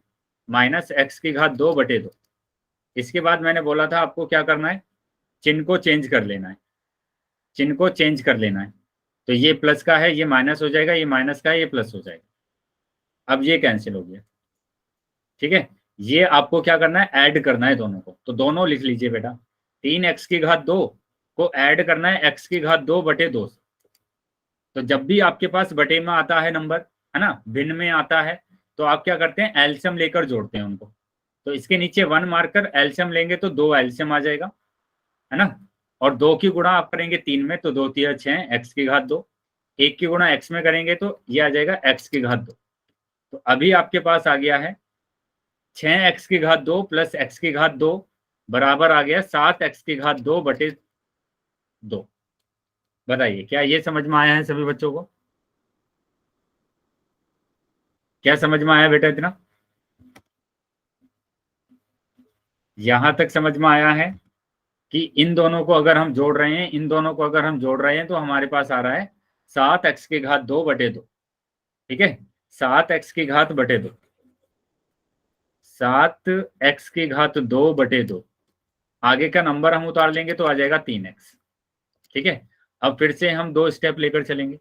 माइनस x की घात 2/2। इसके बाद मैंने बोला था आपको क्या करना है, चिन्ह को चेंज कर लेना है, चिन्ह को चेंज कर लेना है। तो ये प्लस का है, ये माइनस हो जाएगा, ये माइनस का है, ये प्लस हो जाएगा। अब ये कैंसिल हो गया। ठीक है, ये आपको क्या करना है, ऐड करना है दोनों को। तो दोनों लिख लीजिए बेटा, 3x की घात 2 को ऐड करना है x की घात 2/2 से। तो जब भी आपके पास बटे में आता है नंबर, है ना, भिन्न में आता है, तो आप क्या करते हैं, एलसीएम लेकर जोड़ते हैं उनको। तो इसके नीचे 1 मारकर एलसीएम लेंगे तो 2 एलसीएम आ जाएगा, है ना। और 2 की गुणा आप करेंगे 3 में तो 2 3 6 x की घात 2, 1 की गुणा x में करेंगे तो ये आ जाएगा x की घात 2। तो अभी आपके पास आ गया है 6x की घात 2 प्लस x की घात 2 बराबर आ गया 7x की घात 2/2। बताइए क्या ये समझ में आया है सभी बच्चों को? क्या समझ में आया बेटा इतना? यहां तक समझ में आया है कि इन दोनों को अगर हम जोड़ रहे हैं, इन दोनों को अगर हम जोड़ रहे हैं तो हमारे पास आ रहा है 7x की घात 2/2। ठीक है, 7x की घात 2/2, 7x की घात 2/2। आगे का नंबर हम उतार लेंगे तो आ जाएगा 3x। ठीक है, अब फिर से हम 2 स्टेप लेकर चलेंगे।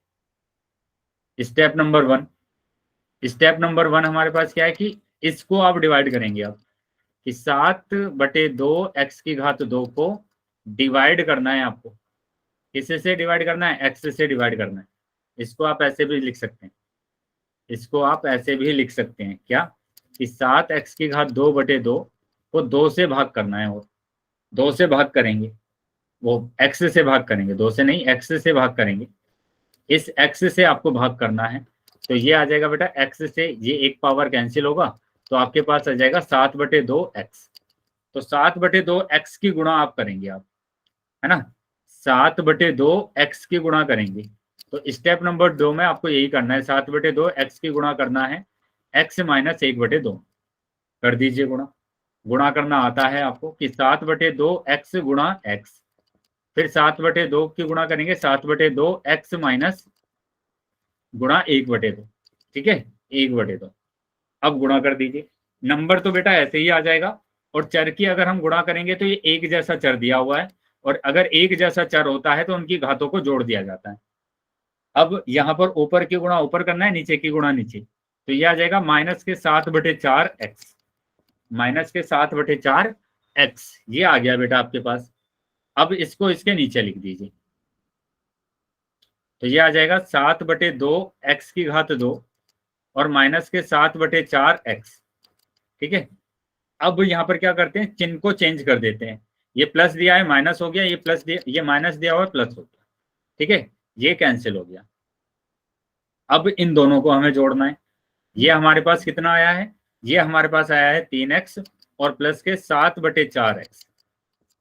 स्टेप नंबर 1, स्टेप नंबर 1 हमारे पास क्या है कि इसको आप डिवाइड करेंगे आप, कि 7/2 x की घात 2 को डिवाइड करना है आपको। किससे से डिवाइड करना है, x से डिवाइड करना है। इसको आप ऐसे भी लिख सकते हैं, इसको आप ऐसे भी लिख सकते हैं क्या, कि 7x की घात 2/2 को 2 से भाग करना है, और 2 से भाग करेंगे, वो x से भाग करेंगे, 2 से नहीं x से भाग करेंगे। इस x से आपको भाग करना है तो ये आ जाएगा बेटा, x से ये एक पावर कैंसिल होगा तो आपके पास आ जाएगा 7/2x। तो 7/2x की गुणा आप करेंगे आप, है ना, 7/2x की गुणा करेंगे। तो स्टेप नंबर 2 में आपको यही करना है, 7/2x की गुणा करना है x माइनस 1/2। कर दीजिए गुणा, गुणा करना आता है आपको कि 7/2x गुणा x, फिर 7/2 की गुणा करेंगे 7/2x माइनस गुणा 1/2। ठीक है, 1/2। अब गुणा कर दीजिए, नंबर तो बेटा ऐसे ही आ जाएगा। और चर की अगर हम गुणा करेंगे तो ये एक जैसा चर दिया हुआ है, और अगर एक जैसा चर होता है तो उनकी घातों को जोड़ दिया जाता है। अब यहाँ पर ऊपर की गुणा ऊपर करना है, नीचे की गुणा नीचे, तो ये आ जाएगा माइनस के 7/4x, माइनस के 7/4x। ये आ गया बेटा आपके पास। अब इसको इसके नीचे लिख दीजिए, तो ये आ जाएगा 7/2x की घात 2 और माइनस के 7/4x। ठीक है, अब यहाँ पर क्या करते हैं, चिन्ह को चेंज कर देते हैं। ये प्लस दिया है माइनस हो गया, ये प्लस दिया, ये माइनस दिया हुआ है प्लस हो गया। ठीक है, ये कैंसिल हो गया। अब इन दोनों को हमें जोड़ना है। ये हमारे पास कितना आया है, ये हमारे पास आया है 3x और प्लस के 7/4x।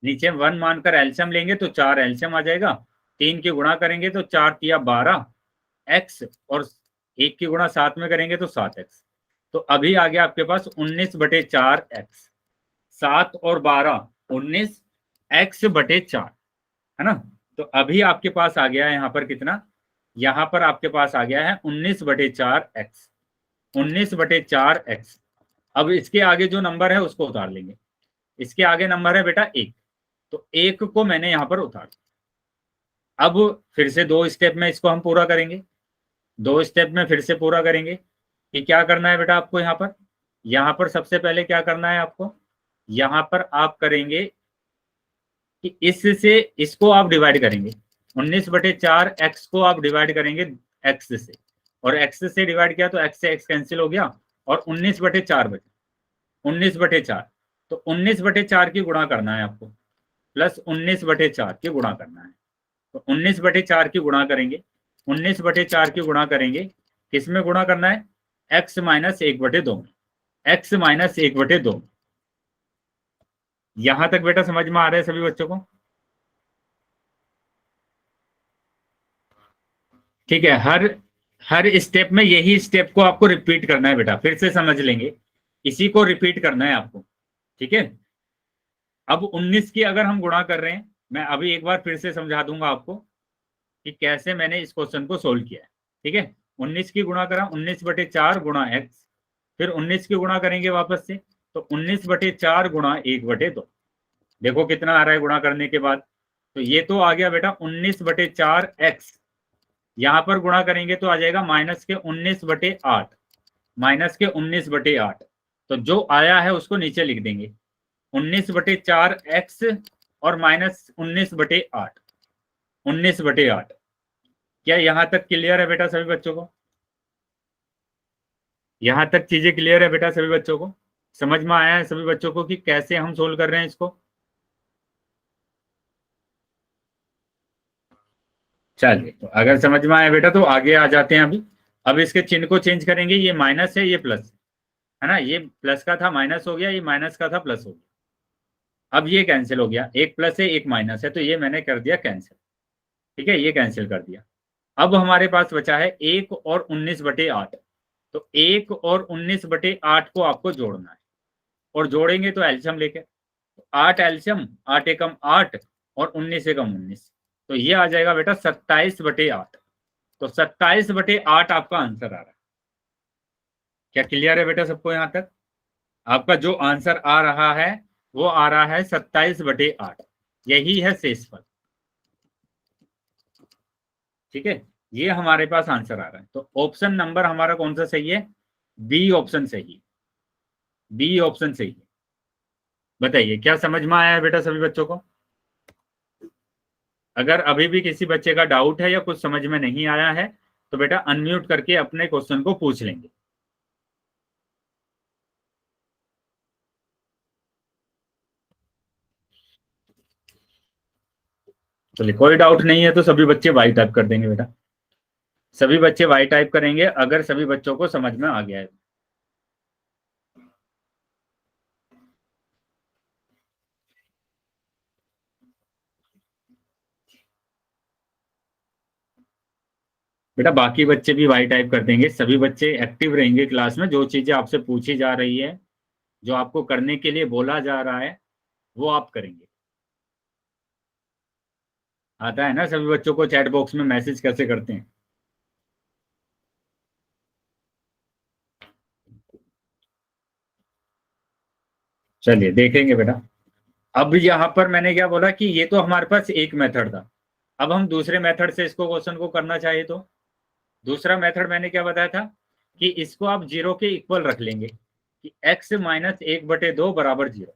नीचे 1 मानकर एलसीएम लेंगे तो 4 एलसीएम आ जाएगा, 3 की गुणा करेंगे तो 4 तिया 12x, और 1 की गुणा 7 में करेंगे तो 7x। तो अभी आ गया आपके पास 19/4x। 7 और 12 19x/4, है ना। तो अभी आपके पास आ गया है यहाँ पर कितना, यहाँ पर आपके पास आ गया है 19/4x, 19/4x। अब इसके आगे जो नंबर है उसको उतार लेंगे। इसके आगे नंबर है बेटा 1, तो 1 को मैंने यहाँ पर उतार दिया। अब फिर से 2 स्टेप में इसको हम पूरा करेंगे, 2 स्टेप में फिर से पूरा करेंगे। कि क्या करना है बेटा आपको, यहाँ पर सबसे पहले क्या करना है आपको, यहाँ पर आप करेंगे कि इससे इसको आप डिवाइड करेंगे, 19/4x को आप डिवाइड करेंगे एक्स से, और एक्स से डिवाइड किया तो एक्स से एक्स कैंसिल हो गया और 19/4 बचे, 19/4। तो 19/4 की गुणा करना है आपको, प्लस 19/4 की गुणा करना है। तो 19/4 की गुणा करेंगे, 19/4 की गुणा करेंगे, किसमें गुणा करना है? x माइनस 1/2 में, x माइनस 1/2। यहां तक बेटा समझ में आ रहा है सभी बच्चों को? ठीक है, हर स्टेप में यही स्टेप को आपको रिपीट करना है बेटा, फिर से समझ लेंगे, इसी को रिपीट करना है आपको। ठीक है, अब 19 की अगर हम गुणा कर रहे हैं, मैं अभी एक बार फिर से समझा दूंगा आपको कि कैसे मैंने इस क्वेश्चन को सोल्व किया है। ठीक है, 19 की गुणा करा, 19/4 गुणा x, फिर 19 की गुणा करेंगे वापस से, तो 19/4 गुणा 1/2। देखो कितना आ रहा है गुणा करने के बाद, तो ये तो आ गया बेटा 19/4x, यहां पर गुणा करेंगे तो आ जाएगा माइनस के 19/8, माइनस के 19/8। तो जो आया है उसको नीचे लिख देंगे, 19/4x और माइनस 19/8, 19/8। क्या यहां तक क्लियर है बेटा सभी बच्चों को? यहां तक चीजें क्लियर है बेटा सभी बच्चों को? समझ में आया है सभी बच्चों को कि कैसे हम सोल्व कर रहे हैं इसको? चलिए, तो अगर समझ में आया बेटा तो आगे आ जाते हैं अभी। अब इसके चिन्ह को चेंज करेंगे, ये माइनस है, ये प्लस है ना, ये प्लस का था माइनस हो गया, ये माइनस का था प्लस हो गया। अब ये कैंसिल हो गया, एक प्लस है एक माइनस है, तो ये मैंने कर दिया कैंसिल। ठीक है, ये कैंसिल कर दिया। अब हमारे पास बचा है 1 और 19/8। तो 1 और 19/8 को आपको जोड़ना है, और जोड़ेंगे तो एल्शियम लेके, 8 एल्शियम, 8 एकम 8 और 19 एकम 19, तो ये आ जाएगा बेटा 27/8। तो 27/8 आपका आंसर आ रहा है। क्या क्लियर है बेटा सबको यहां तक? आपका जो आंसर आ रहा है वो आ रहा है 27/8, यही है शेषफल। ठीक है, ये हमारे पास आंसर आ रहा है। तो ऑप्शन नंबर हमारा कौन सा सही है? बी ऑप्शन सही है, बी ऑप्शन सही है। बताइए क्या समझ में आया है बेटा सभी बच्चों को? अगर अभी भी किसी बच्चे का डाउट है या कुछ समझ में नहीं आया है तो बेटा अनम्यूट करके अपने क्वेश्चन को पूछ लेंगे। चलिए, कोई डाउट नहीं है तो सभी बच्चे वाई टाइप कर देंगे बेटा, सभी बच्चे वाई टाइप करेंगे अगर सभी बच्चों को समझ में आ गया है। बेटा बाकी बच्चे भी वाई टाइप कर देंगे, सभी बच्चे एक्टिव रहेंगे क्लास में, जो चीजें आपसे पूछी जा रही है, जो आपको करने के लिए बोला जा रहा है वो आप करेंगे। आता है ना सभी बच्चों को चैट बॉक्स में मैसेज कैसे करते हैं? चलिए देखेंगे बेटा। अब यहाँ पर मैंने क्या बोला कि ये तो हमारे पास एक मेथड था, अब हम दूसरे मेथड से इसको क्वेश्चन को करना चाहिए तो दूसरा मेथड मैंने क्या बताया था कि इसको आप 0 के इक्वल रख लेंगे कि x माइनस 1/2 बराबर 0।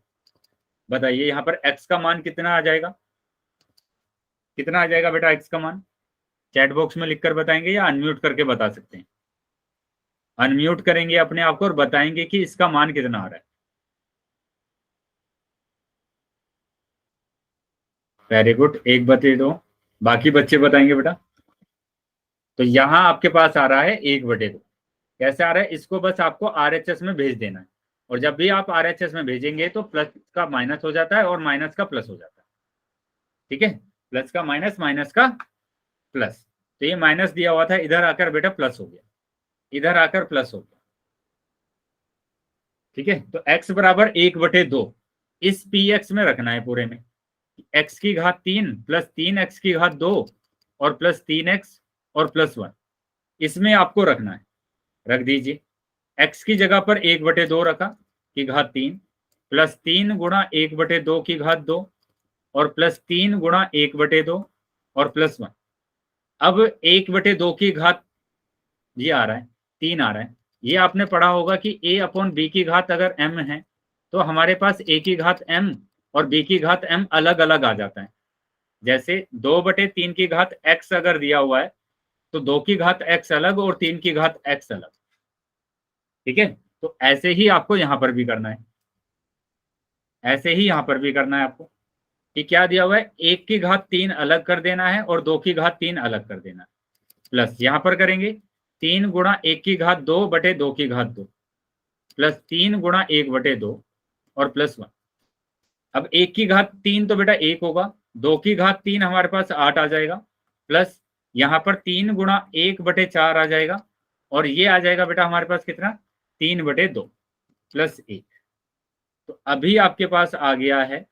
बताइए यहाँ पर x का मान कितना आ जाएगा? कितना आ जाएगा बेटा x का मान? चैट बॉक्स में लिखकर बताएंगे या अनम्यूट करके बता सकते हैं? अनम्यूट करेंगे अपने आप को और बताएंगे कि इसका मान कितना आ रहा है। Very good, 1/2। बाकी बच्चे बताएंगे बेटा। तो यहाँ आपके पास आ रहा है 1/2। कैसे आ रहा है? इसको बस आपको RHS में भेज देना है, और जब भी आप RHS में भेजेंगे तो प्लस का माइनस हो जाता है और माइनस का प्लस हो जाता है। ठीक है, प्लस का माइनस, माइनस का प्लस। तो ये माइनस दिया हुआ था, इधर आकर बेटा प्लस हो गया, इधर आकर प्लस हो गया। ठीक है, तो x बराबर 1/2 इस px में रखना है पूरे में, x की घात 3 प्लस 3x की घात 2 और प्लस 3x और प्लस 1, इसमें आपको रखना है। रख दीजिए, x की जगह पर 1/2 रखा की घात 3 प्लस 3 गुणा 1/2 की घात 2 और प्लस 3 गुणा 1/2 और प्लस 1। अब 1/2 की घात ये आ रहा है, 3 आ रहा है। ये आपने पढ़ा होगा कि a/b की घात अगर m है तो हमारे पास a की घात m और b की घात m अलग अलग आ जाता है। जैसे 2/3 की घात x अगर दिया हुआ है तो 2 की घात x अलग और 3 की घात x अलग, ठीक है। तो ऐसे ही आपको यहां पर भी करना है, ऐसे ही यहां पर भी करना है आपको, कि क्या दिया हुआ है, 1 की घात 3 अलग कर देना है और 2 की घात 3 अलग कर देना है, प्लस यहां पर करेंगे 3 गुणा 1 की घात 2 बटे 2 की घात 2 प्लस 3 गुणा 1 बटे 2 और प्लस 1। अब 1 की घात 3 तो बेटा 1 होगा, 2 की घात 3 हमारे पास 8 आ जाएगा, प्लस यहां पर 3 गुणा 1 बटे 4 आ जाएगा, और ये आ जाएगा बेटा हमारे पास कितना, 3 बटे 2 प्लस 1। तो अभी आपके पास आ गया है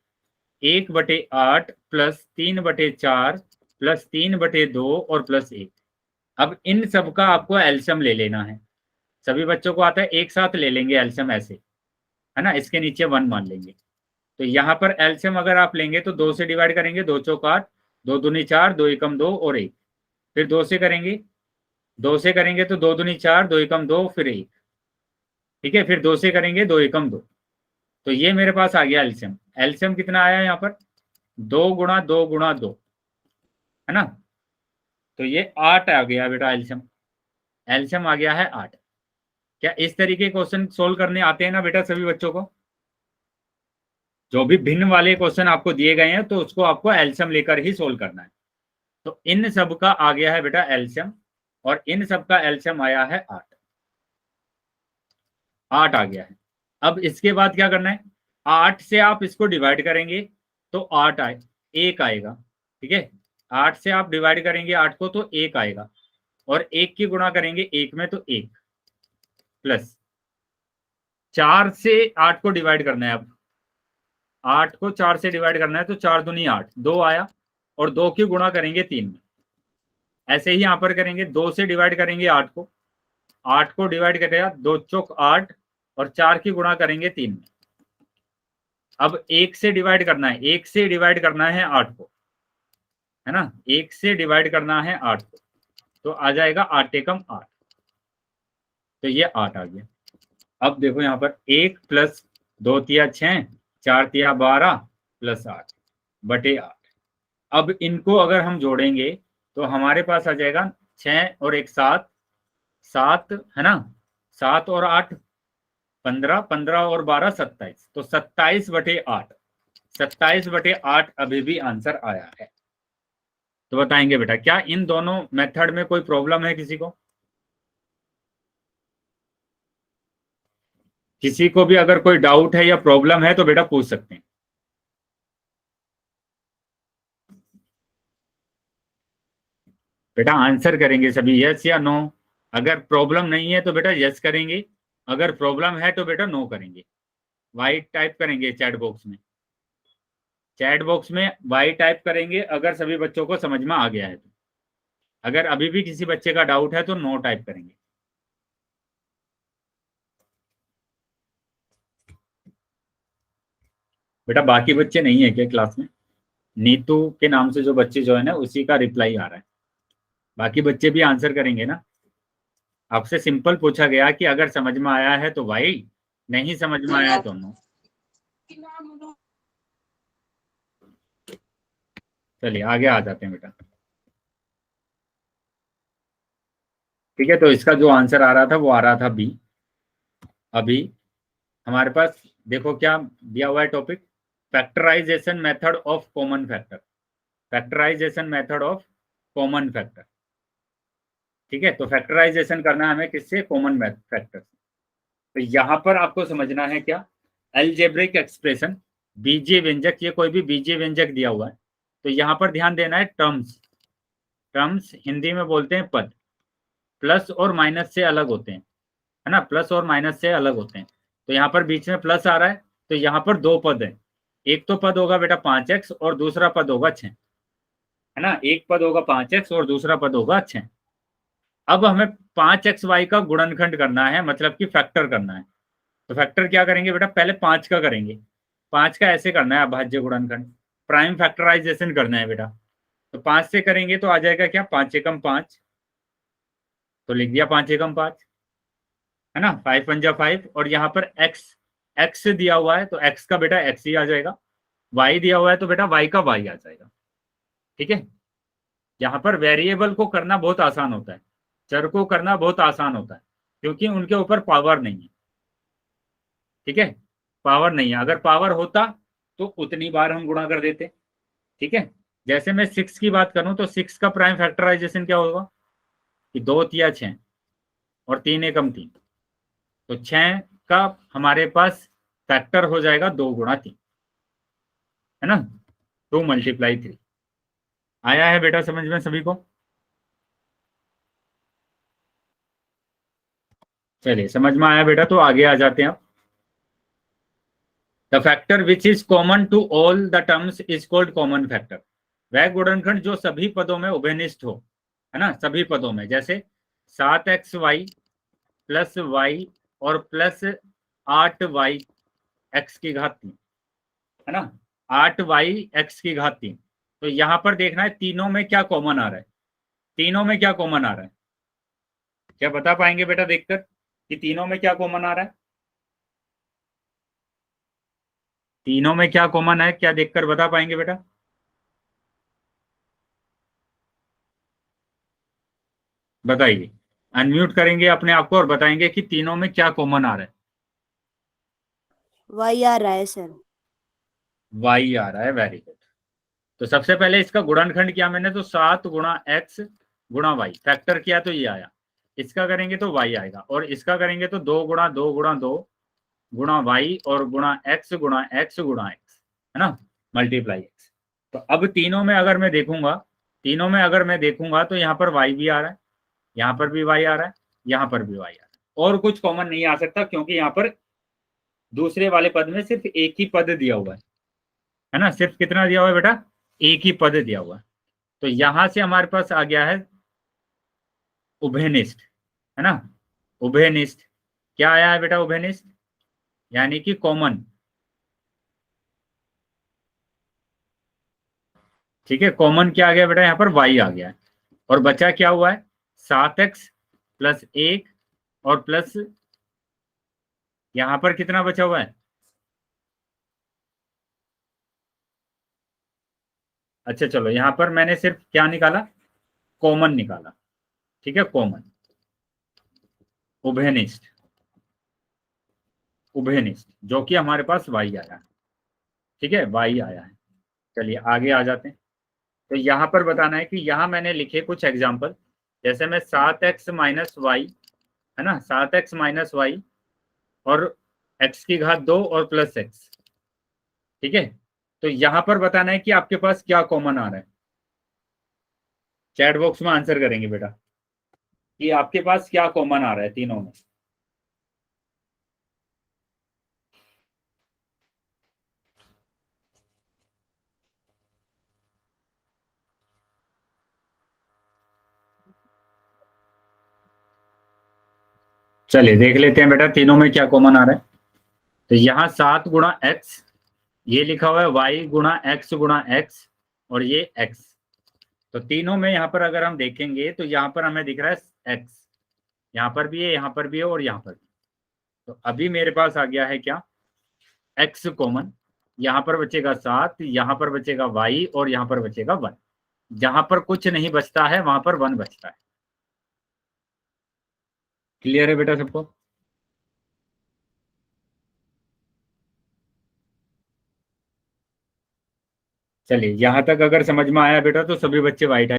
1 बटे 8 प्लस 3 बटे 4 प्लस 3 बटे 2 और प्लस 1। अब इन सब का आपको एलसीएम ले लेना है, सभी बच्चों को आता है, एक साथ ले लेंगे एलसीएम ऐसे, है ना, इसके नीचे 1 मान लेंगे। तो यहाँ पर एलसीएम अगर आप लेंगे तो 2 से डिवाइड करेंगे, 2 चौक 8, 2 दूनी 4, 2 एकम 2 और 1, फिर 2 से करेंगे, 2 से करेंगे तो 2 दूनी 4, 2 एकम 2 फिर 1, ठीक है, फिर 2 से करेंगे 2 एकम 2। तो ये मेरे पास आ गया एलसीएम। एलसीएम कितना आया यहाँ पर, 2 गुणा 2 गुणा 2, है ना, तो ये 8 आ गया बेटा एलसीएम, एलसीएम आ गया है 8। क्या इस तरीके के क्वेश्चन सोल्व करने आते हैं ना बेटा सभी बच्चों को? जो भी भिन्न वाले क्वेश्चन आपको दिए गए हैं तो उसको आपको एलसीएम लेकर ही सोल्व करना है। तो इन सब का आ गया है बेटा एलसीएम, और इन सब का एलसीएम आया है 8, 8 आ गया है। अब इसके बाद क्या करना है, 8 से आप इसको डिवाइड करेंगे तो 8 आए, 1 आएगा, ठीक है, 8 से आप डिवाइड करेंगे 8 को तो 1 आएगा, और 1 की गुणा करेंगे 1 में तो 1, प्लस 4 से 8 को डिवाइड करना है। अब 8 को 4 से डिवाइड करना है तो 4 दूनी 8, 2 आया, और 2 की गुणा करेंगे 3 में। ऐसे ही यहां पर करेंगे, 2 से डिवाइड करेंगे 8 को डिवाइड करेगा 2 चौक 8, और 4 की गुणा करेंगे 3 में। अब 1 से डिवाइड करना है, 1 से डिवाइड करना है 8 को, है ना, 1 से डिवाइड करना है 8 को, तो आ जाएगा 8 एकम 8, तो ये 8 आ गया। अब देखो यहाँ पर 1 प्लस 2 तिया 6, 4 तिया 12 प्लस 8 बटे 8। अब इनको अगर हम जोड़ेंगे तो हमारे पास आ जाएगा 6 और 1 7, 7 है ना, 7 और 8 15, 15 और 12 27, तो 27 बटे 8, 27 बटे 8 अभी भी आंसर आया है। तो बताएंगे बेटा क्या इन दोनों मेथड में कोई प्रॉब्लम है किसी को? किसी को भी अगर कोई डाउट है या प्रॉब्लम है तो बेटा पूछ सकते हैं। बेटा आंसर करेंगे सभी यस या नो, अगर प्रॉब्लम नहीं है तो बेटा यस करेंगे, अगर प्रॉब्लम है तो बेटा नो करेंगे। वाई टाइप करेंगे चैट बॉक्स में, चैट बॉक्स में वाई टाइप करेंगे अगर सभी बच्चों को समझ में आ गया है तो, अगर अभी भी किसी बच्चे का डाउट है तो नो टाइप करेंगे। बेटा बाकी बच्चे नहीं है क्या क्लास में? नीतू के नाम से जो बच्चे जो है ना उसी का रिप्लाई आ रहा है, बाकी बच्चे भी आंसर करेंगे ना। आपसे सिंपल पूछा गया कि अगर समझ में आया है तो वाई, नहीं समझ में आया है तो नो। चलिए आगे आ जाते हैं बेटा, ठीक है। तो इसका जो आंसर आ रहा था वो आ रहा था बी। अभी हमारे पास देखो क्या दिया हुआ है topic, factorization method of common factor, factorization method of common factor, ठीक है। तो फैक्टराइजेशन करना है हमें किससे, कॉमन फैक्टर। तो यहां पर आपको समझना है क्या, अलजेब्रिक एक्सप्रेशन, बीजीय व्यंजक, ये कोई भी बीजीय व्यंजक दिया हुआ है तो यहाँ पर ध्यान देना है टर्म्स, टर्म्स हिंदी में बोलते हैं पद, प्लस और माइनस से अलग होते हैं, है ना, प्लस और माइनस से अलग होते हैं। तो यहाँ पर बीच में प्लस आ रहा है तो यहाँ पर 2 पद है, एक तो पद होगा बेटा 5x और दूसरा पद होगा 6, है ना, एक पद होगा 5x और दूसरा पद होगा 6। अब हमें 5xy का गुणनखंड करना है, मतलब कि फैक्टर करना है। तो फैक्टर क्या करेंगे बेटा, पहले 5 का करेंगे, 5 का ऐसे करना है अभाज्य गुणनखंड, प्राइम फैक्टराइजेशन करना है बेटा। तो 5 से करेंगे तो आ जाएगा क्या, 5 एकम 5, तो लिख दिया 5 एकम 5, है ना, 5 पंजा 5, और यहाँ पर x दिया हुआ है तो x का बेटा x ही आ जाएगा, y दिया हुआ है तो बेटा y का y आ जाएगा, ठीक है। यहाँ पर वेरिएबल को करना बहुत आसान होता है, चर को करना बहुत आसान होता है, क्योंकि उनके ऊपर पावर नहीं है। ठीक है, पावर नहीं है। अगर पावर होता तो उतनी बार हम गुणा कर देते। ठीक है, जैसे मैं 6 की बात करूं तो 6 का प्राइम फैक्टराइजेशन क्या होगा कि 2 तिया 6 और 3 एकम 3, तो 6 का हमारे पास फैक्टर हो जाएगा 2 गुणा 3, है ना, 2 मल्टीप्लाई 3। आया है बेटा समझ में सभी को? चलिए, समझ में आया बेटा, तो आगे आ जाते हैं आप। The factor which is common to all the terms is called common factor. वह गुणनखंड जो सभी पदों में उभयनिष्ठ हो, है ना, सभी पदों में, जैसे 7xy प्लस वाई और प्लस 8y x की घात 3, है ना, 8y x की घात 3। तो यहां पर देखना है तीनों में क्या कॉमन आ रहा है, तीनों में क्या कॉमन आ रहा है, क्या बता पाएंगे बेटा देखकर कि तीनों में क्या कॉमन आ रहा है? तीनों में क्या कॉमन है, क्या देखकर बता पाएंगे बेटा? बताइए, अनम्यूट करेंगे अपने आप को और बताएंगे कि तीनों में क्या कॉमन आ रहा है। वाई आ रहा है सर। वाई आ रहा है, वेरी गुड। तो सबसे पहले इसका गुणनखंड किया मैंने, तो 7 गुणा एक्स गुणा वाई, फैक्टर किया तो ये आया। इसका करेंगे तो वाई आएगा, और इसका करेंगे तो 2 गुणा 2 गुणा 2 गुणा वाई और गुणा एक्स गुणा एक्स गुणा एक्स, है ना, मल्टीप्लाई एक्स। तो अब तीनों में अगर मैं देखूंगा, तीनों में अगर मैं देखूंगा तो यहाँ पर वाई भी आ रहा है, यहाँ पर भी वाई आ रहा है, यहाँ पर भी वाई आ रहा है, और कुछ कॉमन नहीं आ सकता, क्योंकि यहाँ पर दूसरे वाले पद में सिर्फ एक ही पद दिया हुआ है ना, सिर्फ कितना दिया हुआ है बेटा, एक ही पद दिया हुआ है। तो यहां से हमारे पास आ गया है उभयनिष्ठ, है ना, उभयनिष्ठ। क्या आया है बेटा उभयनिष्ठ, यानी कि कॉमन। ठीक है, कॉमन क्या आ गया बेटा, यहाँ पर वाई आ गया है, और बचा क्या हुआ है, 7x प्लस 1 और प्लस यहाँ पर कितना बचा हुआ है, अच्छा चलो, यहाँ पर मैंने सिर्फ क्या निकाला, कॉमन निकाला। ठीक है, कॉमन, उभयनिष्ठ, उभयनिष्ठ जो कि हमारे पास वाई आया है। ठीक है, वाई आया है। चलिए आगे आ जाते हैं। तो यहाँ पर बताना है कि यहाँ मैंने लिखे कुछ एग्जाम्पल, जैसे मैं 7x माइनस वाई, है ना, 7x माइनस वाई और x की घात 2 और प्लस x। ठीक है, तो यहाँ पर बताना है कि आपके पास क्या कॉमन आ रहा है। चैट बॉक्स में आंसर करेंगे बेटा कि आपके पास क्या कॉमन आ रहा है तीनों में। चलिए देख लेते हैं बेटा तीनों में क्या कॉमन आ रहा है। तो यहाँ 7 गुणा एक्स, ये लिखा हुआ है वाई गुणा एक्स और ये एक्स। तो तीनों में यहाँ पर अगर हम देखेंगे तो यहाँ पर हमें दिख रहा है एक्स, यहाँ पर भी है, यहाँ पर भी है और यहाँ पर भी। तो अभी मेरे पास आ गया है क्या, एक्स कॉमन। यहाँ पर बचेगा 7, यहाँ पर बचेगा वाई और यहाँ पर बचेगा 1। जहां पर कुछ नहीं बचता है वहां पर 1 बचता है। क्लियर है बेटा सबको? चलिए, यहां तक अगर समझ में आया बेटा तो सभी बच्चे वाइट